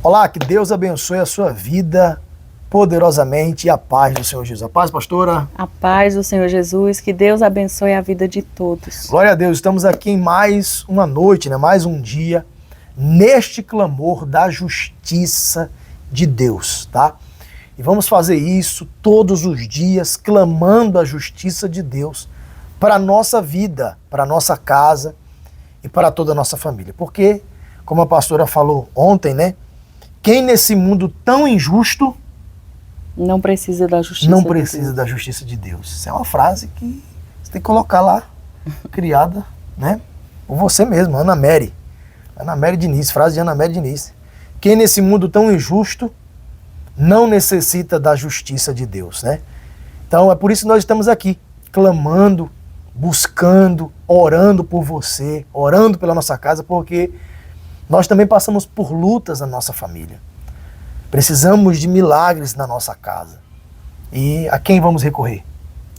Olá, que Deus abençoe a sua vida poderosamente e a paz do Senhor Jesus. A paz, pastora? A paz do Senhor Jesus, que Deus abençoe a vida de todos. Glória a Deus, estamos aqui em mais uma noite, mais um dia, neste clamor da justiça de Deus, tá? E vamos fazer isso todos os dias, clamando a justiça de Deus para a nossa vida, para a nossa casa e para toda a nossa família. Porque, como a pastora falou ontem, quem nesse mundo tão injusto não precisa da justiça não precisa da justiça de Deus. Isso é uma frase que você tem que colocar lá, criada, por você mesmo, Ana Mary Diniz, frase de Ana Mary Diniz. Quem nesse mundo tão injusto não necessita da justiça de Deus, Então é por isso que nós estamos aqui, clamando, buscando, orando por você, orando pela nossa casa, porque nós também passamos por lutas na nossa família. Precisamos de milagres na nossa casa. E a quem vamos recorrer?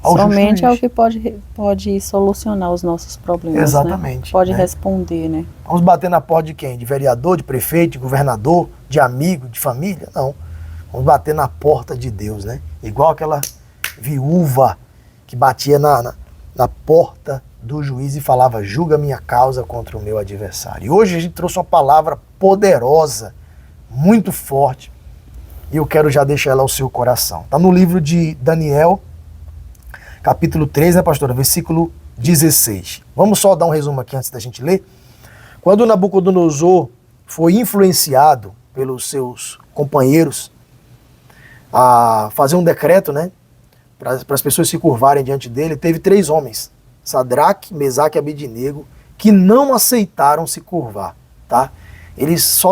Ao somente ao que pode solucionar os nossos problemas. Exatamente. Pode responder, Vamos bater na porta de quem? De vereador, de prefeito, de governador, de amigo, de família? Não. Vamos bater na porta de Deus, Igual aquela viúva que batia na porta do juiz e falava: julga minha causa contra o meu adversário. E hoje a gente trouxe uma palavra poderosa, muito forte, e eu quero já deixar ela ao seu coração. Está no livro de Daniel, capítulo 3, pastora? Versículo 16. Vamos só dar um resumo aqui antes da gente ler. Quando Nabucodonosor foi influenciado pelos seus companheiros a fazer um decreto, para as pessoas se curvarem diante dele, teve 3 homens, Sadraque, Mesaque e Abednego, que não aceitaram se curvar, tá? Eles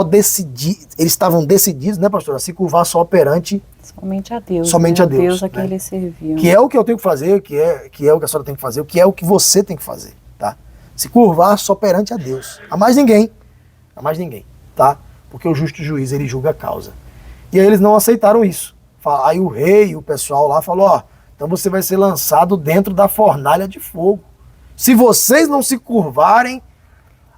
estavam decididos, pastor, a se curvar só perante somente a Deus. Somente a Deus. Deus a quem eles serviam. Que é o que eu tenho que fazer, que é o que a senhora tem que fazer, que é o que você tem que fazer, tá? Se curvar só perante a Deus. A mais ninguém, tá? Porque o justo juiz, ele julga a causa. E aí eles não aceitaram isso. Aí o rei, o pessoal lá falou: então você vai ser lançado dentro da fornalha de fogo. Se vocês não se curvarem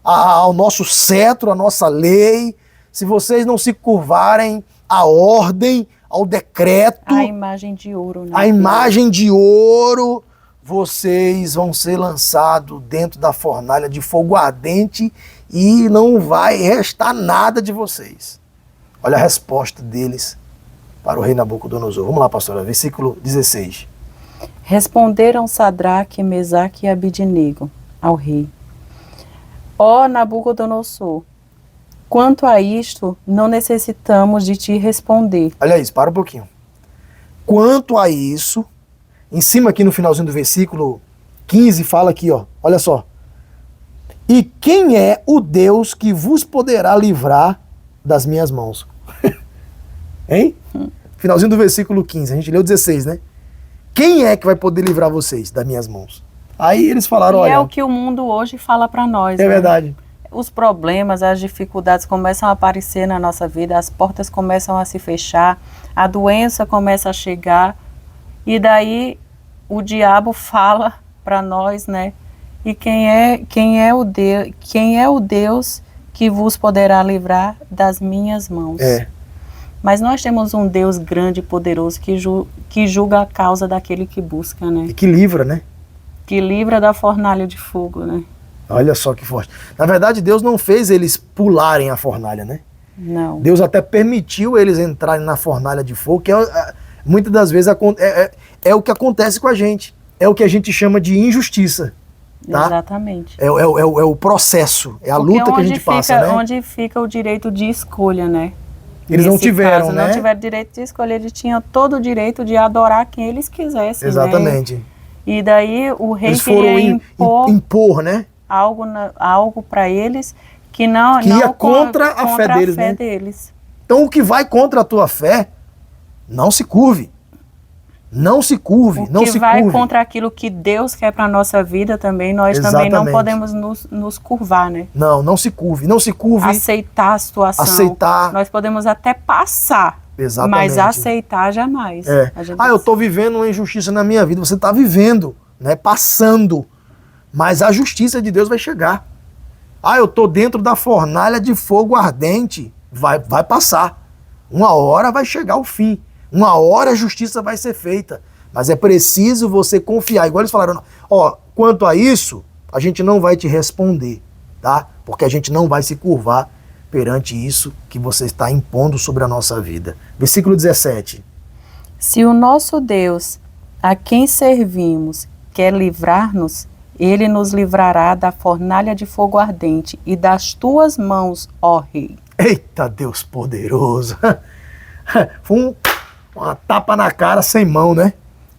ao nosso cetro, à nossa lei, se vocês não se curvarem à ordem, ao decreto, a imagem de ouro, a imagem de ouro, vocês vão ser lançados dentro da fornalha de fogo ardente e não vai restar nada de vocês. Olha a resposta deles para o rei Nabucodonosor. Vamos lá, pastora, versículo 16. Responderam Sadraque, Mesaque e Abednego ao rei: ó Nabucodonosor, quanto a isto, não necessitamos de te responder. Olha isso, para um pouquinho. Quanto a isso, em cima aqui no finalzinho do versículo 15, fala aqui, olha só. E quem é o Deus que vos poderá livrar das minhas mãos? Hein? Finalzinho do versículo 15, a gente leu 16, Quem é que vai poder livrar vocês das minhas mãos? Aí eles falaram, olha... é o que o mundo hoje fala para nós. É verdade. Os problemas, as dificuldades começam a aparecer na nossa vida, as portas começam a se fechar, a doença começa a chegar, e daí o diabo fala para nós, E quem é o Deus que vos poderá livrar das minhas mãos? Mas nós temos um Deus grande e poderoso que julga a causa daquele que busca, E que livra, Que livra da fornalha de fogo, Olha só que forte. Na verdade, Deus não fez eles pularem a fornalha, Não. Deus até permitiu eles entrarem na fornalha de fogo, que muitas das vezes é o que acontece com a gente. É o que a gente chama de injustiça. Tá? Exatamente. É o processo, é a luta que a gente passa, Onde fica o direito de escolha, Eles não tiveram, caso, não tiveram direito de escolher, eles tinham todo o direito de adorar quem eles quisessem. Exatamente. E daí o rei eles foram queria impor, algo para eles que não ia contra a fé deles. Então o que vai contra a tua fé, não se curve. Não se curve, não se curve. O que vai contra aquilo que Deus quer para a nossa vida também, nós também não podemos nos curvar, Não se curve, não se curve. Aceitar a situação. Nós podemos até passar, mas aceitar jamais. Eu estou vivendo uma injustiça na minha vida. Você está vivendo, passando. Mas a justiça de Deus vai chegar. Eu estou dentro da fornalha de fogo ardente. vai passar. Uma hora vai chegar o fim. Uma hora a justiça vai ser feita. Mas é preciso você confiar. Igual eles falaram, ó, quanto a isso, a gente não vai te responder, tá? Porque a gente não vai se curvar perante isso que você está impondo sobre a nossa vida. Versículo 17. Se o nosso Deus, a quem servimos, quer livrar-nos, ele nos livrará da fornalha de fogo ardente e das tuas mãos, ó Rei. Eita, Deus poderoso! Foi uma tapa na cara sem mão, né?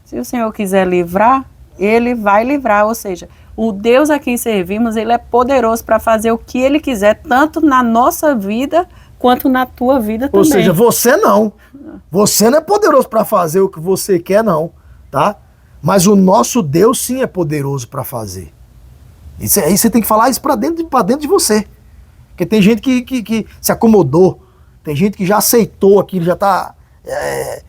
Se o Senhor quiser livrar, ele vai livrar, ou seja, o Deus a quem servimos, ele é poderoso para fazer o que ele quiser, tanto na nossa vida quanto na tua vida também. Ou seja, você não. Você não é poderoso para fazer o que você quer, não, tá? Mas o nosso Deus sim é poderoso para fazer. Isso, aí você tem que falar isso para dentro de você. Porque tem gente que se acomodou, tem gente que já aceitou aquilo, já está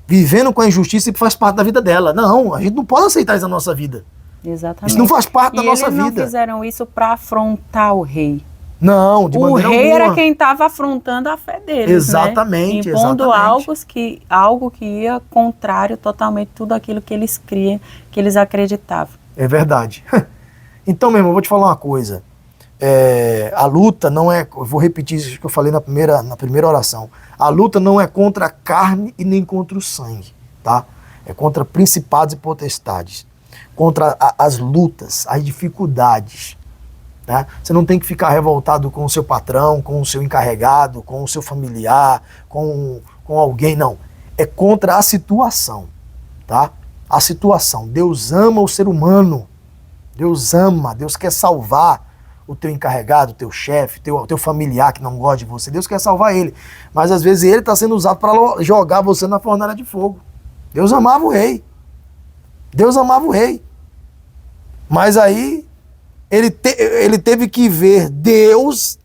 vivendo com a injustiça e faz parte da vida dela. Não, a gente não pode aceitar isso na nossa vida. Exatamente. Isso não faz parte da nossa vida. E eles não fizeram isso para afrontar o rei. Não, de maneira alguma. O rei era quem estava afrontando a fé deles, exatamente, né? Impondo exatamente. algo que ia contrário totalmente tudo aquilo que eles criam, que eles acreditavam. É verdade. Então, meu irmão, eu vou te falar uma coisa. A luta não é... Eu vou repetir isso que eu falei na primeira oração. A luta não é contra a carne e nem contra o sangue, tá? É contra principados e potestades. Contra as lutas, as dificuldades. Tá? Você não tem que ficar revoltado com o seu patrão, com o seu encarregado, com o seu familiar, com alguém, não. É contra a situação, tá? A situação. Deus ama o ser humano. Deus ama, Deus quer salvar o teu encarregado, o teu chefe, o teu familiar que não gosta de você. Deus quer salvar ele. Mas às vezes ele está sendo usado para jogar você na fornalha de fogo. Deus amava o rei. Deus amava o rei. Mas aí ele teve que ver Deus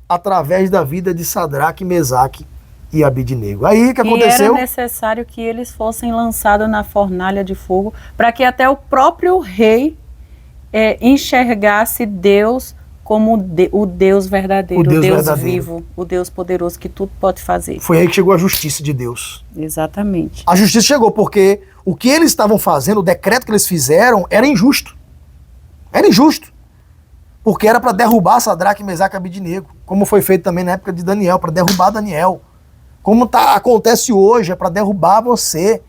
através da vida de Sadraque, Mesaque e Abidnego. Aí o que aconteceu? E era necessário que eles fossem lançados na fornalha de fogo para que até o próprio rei enxergasse Deus como o Deus verdadeiro, o Deus vivo, o Deus poderoso que tudo pode fazer. Foi aí que chegou a justiça de Deus. Exatamente. A justiça chegou porque o que eles estavam fazendo, o decreto que eles fizeram, era injusto. Era injusto. Porque era para derrubar Sadraque, Mesaque e Abidnego, como foi feito também na época de Daniel, para derrubar Daniel. Como acontece hoje, é para derrubar você.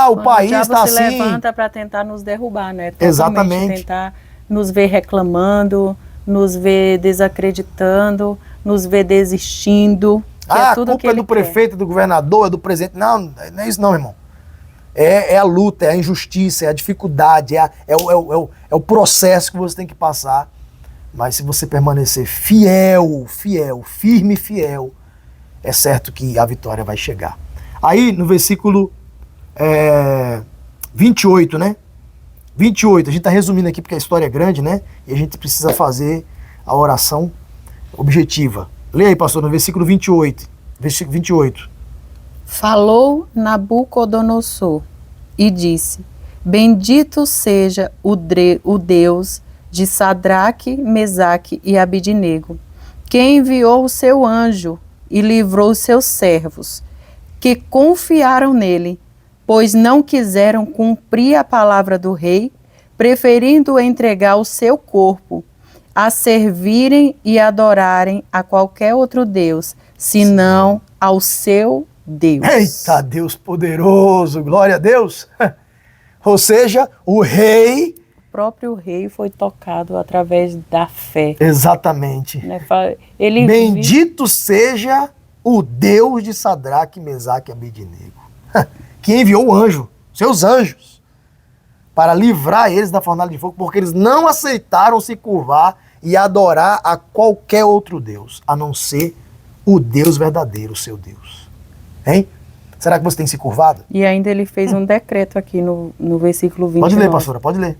O país está assim. O diabo se levanta para tentar nos derrubar, né? Totalmente. Exatamente. Tentar nos ver reclamando, nos ver desacreditando, nos ver desistindo. A culpa é do prefeito, do governador, é do presidente. Não, não é isso não, irmão. É a luta, é a injustiça, é a dificuldade, é o processo que você tem que passar. Mas se você permanecer fiel, firme e fiel, é certo que a vitória vai chegar. Aí no versículo 28, né? 28, a gente está resumindo aqui porque a história é grande, né? E a gente precisa fazer a oração objetiva. Leia aí, pastor, no versículo 28. Versículo 28. Falou Nabucodonosor e disse: Bendito seja o Deus de Sadraque, Mesaque e Abidnego, que enviou o seu anjo e livrou os seus servos, que confiaram nele, pois não quiseram cumprir a palavra do rei, preferindo entregar o seu corpo a servirem e adorarem a qualquer outro Deus, senão ao seu Deus. Eita, Deus poderoso, glória a Deus. Ou seja, o rei... O próprio rei foi tocado através da fé. Exatamente. Né? Bendito seja o Deus de Sadraque, Mesaque e Abidnego, que enviou o anjo, seus anjos, para livrar eles da fornalha de fogo, porque eles não aceitaram se curvar e adorar a qualquer outro Deus, a não ser o Deus verdadeiro, o seu Deus. Hein? Será que você tem se curvado? E ainda ele fez um decreto aqui no versículo 29. Pode ler, pastora, pode ler.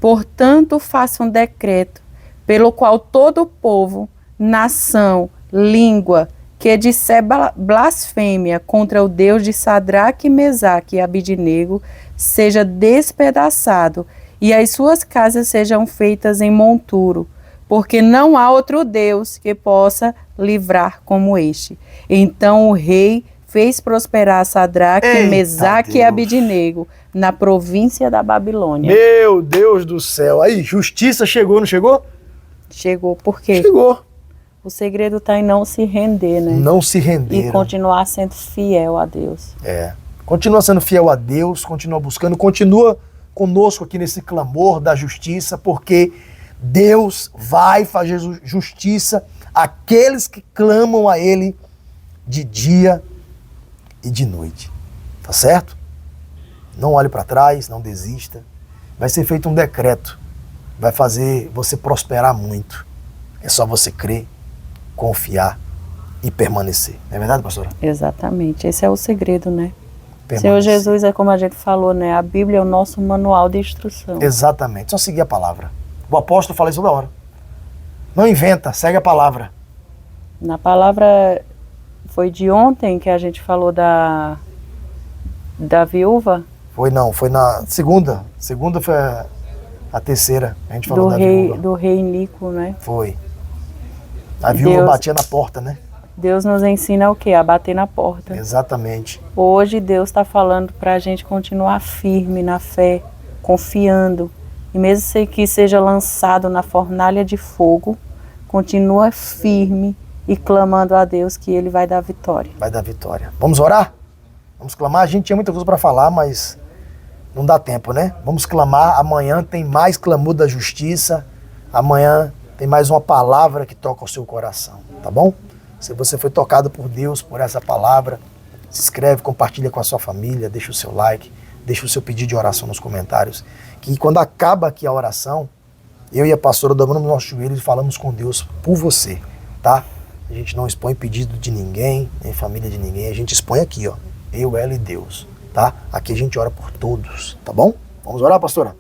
Portanto, faça um decreto pelo qual todo povo, nação, língua, que disser blasfêmia contra o Deus de Sadraque, Mesaque e Abidnego, seja despedaçado, e as suas casas sejam feitas em monturo, porque não há outro Deus que possa livrar como este. Então o rei fez prosperar Sadraque, Eita Mesaque e Deus. Abidnego na província da Babilônia. Meu Deus do céu. Aí, justiça chegou, não chegou? Chegou, por quê? Chegou. O segredo está em não se render, né? Não se renderam. E continuar sendo fiel a Deus. Continua sendo fiel a Deus, continua buscando, continua conosco aqui nesse clamor da justiça, porque Deus vai fazer justiça àqueles que clamam a Ele de dia e de noite. Tá certo? Não olhe para trás, não desista. Vai ser feito um decreto. Vai fazer você prosperar muito. É só você crer, confiar e permanecer. Não é verdade, pastora? Exatamente. Esse é o segredo, né? Permanecer. Senhor Jesus, é como a gente falou, né? A Bíblia é o nosso manual de instrução. Exatamente. Só seguir a palavra. O apóstolo fala isso toda hora. Não inventa, segue a palavra. Na palavra, foi de ontem que a gente falou da viúva? Foi na segunda. Segunda foi a terceira. A gente falou da viúva. Do rei Iníquo, né? Foi. A viúva Deus batia na porta, né? Deus nos ensina o quê? A bater na porta. Exatamente. Hoje Deus está falando para a gente continuar firme na fé, confiando. E mesmo que seja lançado na fornalha de fogo, continua firme e clamando a Deus que Ele vai dar vitória. Vai dar vitória. Vamos orar? Vamos clamar? A gente tinha muita coisa para falar, mas não dá tempo, né? Vamos clamar. Amanhã tem mais clamor da justiça. Amanhã tem mais uma palavra que toca o seu coração, tá bom? Se você foi tocado por Deus, por essa palavra, se inscreve, compartilha com a sua família, deixa o seu like, deixa o seu pedido de oração nos comentários. Que quando acaba aqui a oração, eu e a pastora dobramos nossos joelhos e falamos com Deus por você, tá? A gente não expõe pedido de ninguém, nem família de ninguém, a gente expõe aqui, ó. Eu, ela e Deus, tá? Aqui a gente ora por todos, tá bom? Vamos orar, pastora?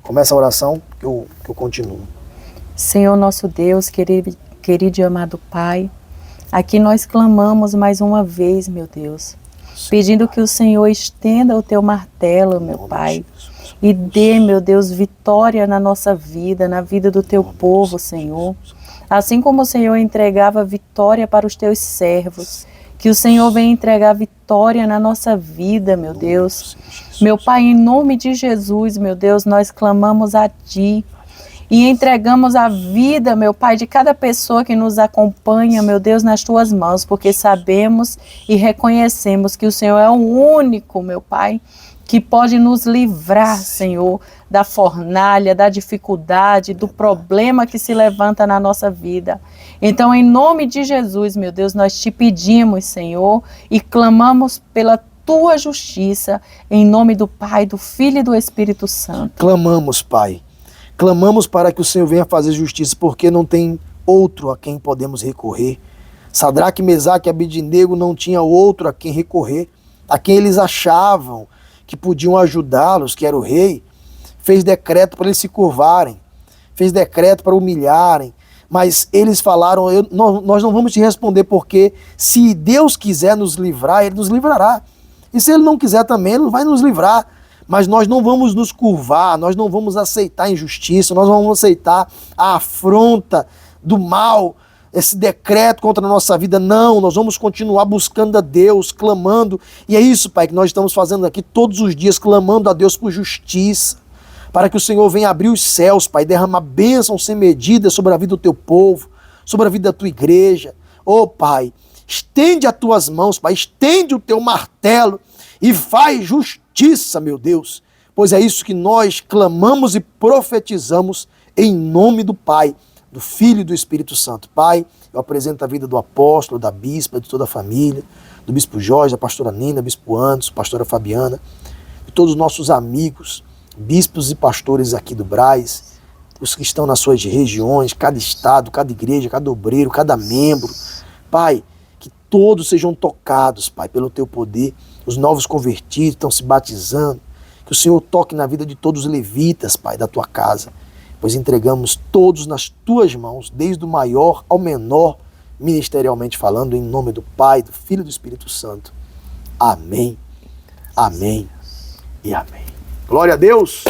Começa a oração que eu continuo. Senhor nosso Deus, querido e amado Pai, aqui nós clamamos mais uma vez, meu Deus, pedindo que o Senhor estenda o teu martelo, meu Pai, e dê, meu Deus, vitória na nossa vida, na vida do teu povo, Senhor. Assim como o Senhor entregava vitória para os teus servos, que o Senhor venha entregar vitória na nossa vida, meu Deus. Meu Pai, em nome de Jesus, meu Deus, nós clamamos a Ti. E entregamos a vida, meu Pai, de cada pessoa que nos acompanha, meu Deus, nas Tuas mãos, porque sabemos e reconhecemos que o Senhor é o único, meu Pai, que pode nos livrar, Senhor, da fornalha, da dificuldade, do problema que se levanta na nossa vida. Então, em nome de Jesus, meu Deus, nós te pedimos, Senhor, e clamamos pela Tua justiça, em nome do Pai, do Filho e do Espírito Santo. Clamamos, Pai. Clamamos para que o Senhor venha fazer justiça, porque não tem outro a quem podemos recorrer. Sadraque, Mesaque e Abidnego não tinha outro a quem recorrer, a quem eles achavam que podiam ajudá-los, que era o rei. Fez decreto para eles se curvarem, fez decreto para humilharem, mas eles falaram, nós não vamos te responder, porque se Deus quiser nos livrar, Ele nos livrará. E se Ele não quiser também, Ele não vai nos livrar. Mas nós não vamos nos curvar, nós não vamos aceitar a injustiça, nós não vamos aceitar a afronta do mal, esse decreto contra a nossa vida. Não, nós vamos continuar buscando a Deus, clamando. E é isso, Pai, que nós estamos fazendo aqui todos os dias, clamando a Deus por justiça, para que o Senhor venha abrir os céus, Pai, derramar bênção sem medida sobre a vida do teu povo, sobre a vida da tua igreja. Oh, Pai, estende as tuas mãos, Pai, estende o teu martelo e faz justiça, meu Deus, pois é isso que nós clamamos e profetizamos em nome do Pai, do Filho e do Espírito Santo. Pai, eu apresento a vida do apóstolo, da bispa, de toda a família, do bispo Jorge, da pastora Nina, bispo Anderson, pastora Fabiana, de todos os nossos amigos, bispos e pastores aqui do Brás, os que estão nas suas regiões, cada estado, cada igreja, cada obreiro, cada membro. Pai, que todos sejam tocados, Pai, pelo teu poder. Os novos convertidos estão se batizando. Que o Senhor toque na vida de todos os levitas, Pai, da tua casa. Pois entregamos todos nas tuas mãos, desde o maior ao menor, ministerialmente falando, em nome do Pai, do Filho e do Espírito Santo. Amém, amém e amém. Glória a Deus.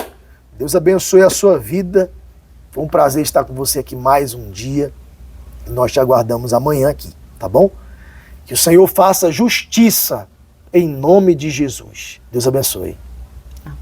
Deus abençoe a sua vida. Foi um prazer estar com você aqui mais um dia. E nós te aguardamos amanhã aqui, tá bom? Que o Senhor faça justiça em nome de Jesus. Deus abençoe.